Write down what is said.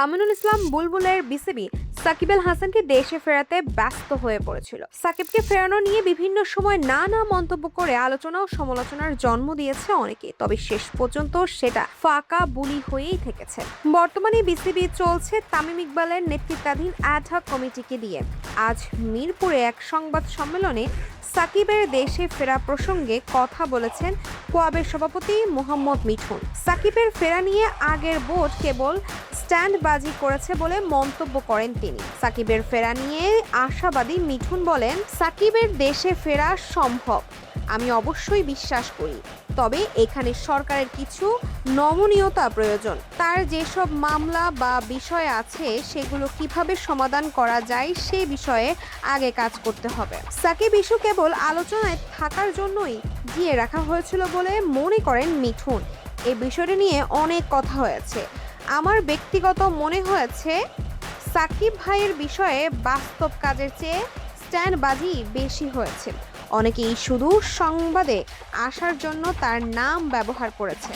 Aminul Islam বুলবুলের BCB Shakib Al হাসানকে দেশে ফেরাতে ব্যস্ত হয়ে পড়েছিল। সাকিবকে ফেরানো নিয়ে বিভিন্ন সময় নানা মন্তব্য করে আলোচনা ও সমালোচনার জন্ম দিয়েছে অনেকে, তবে শেষ পর্যন্ত সেটা ফাঁকা বুলি হয়েই থেকেছে। বর্তমানে বিসিবি চলছে তামিম ইকবালের নেতৃত্বাধীন অ্যাডহক কমিটিকে দিয়ে। আজ মিরপুরে এক সংবাদ সম্মেলনে সাকিবের দেশে ফেরা প্রসঙ্গে কথা বলেছেন কোয়াবের সভাপতি মোহাম্মদ মিঠুন। সাকিবের ফেরা নিয়ে আগের বোর্ড কেবল স্ট্যান্ডবাজি করেছে বলে মন্তব্য করেন তিনি। সাকিবের ফেরা নিয়ে আশাবাদী মিঠুন বলেন, সাকিবের দেশে ফেরা সম্ভব, আমি অবশ্যই বিশ্বাস করি, তবে এখানে সরকারের কিছু নমনীয়তা প্রয়োজন। তার যেসব মামলা বা বিষয় আছে সেগুলো কিভাবে সমাধান করা যায় সে বিষয়ে আগে কাজ করতে হবে। সাকিব ইস্যু কেবল আলোচনায় থাকার জন্যই দিয়ে রাখা হয়েছিল বলে মনে করেন মিঠুন। এই বিষয়টি নিয়ে অনেক কথা হয়েছে। আমার ব্যক্তিগত মনে হয়েছে সাকিব ভাইয়ের বিষয়ে বাস্তব কাজের চেয়ে স্ট্যান্ডবাজি বেশি হয়েছে। অনেকেই শুধু সংবাদে আসার জন্য তার নাম ব্যবহার করেছে।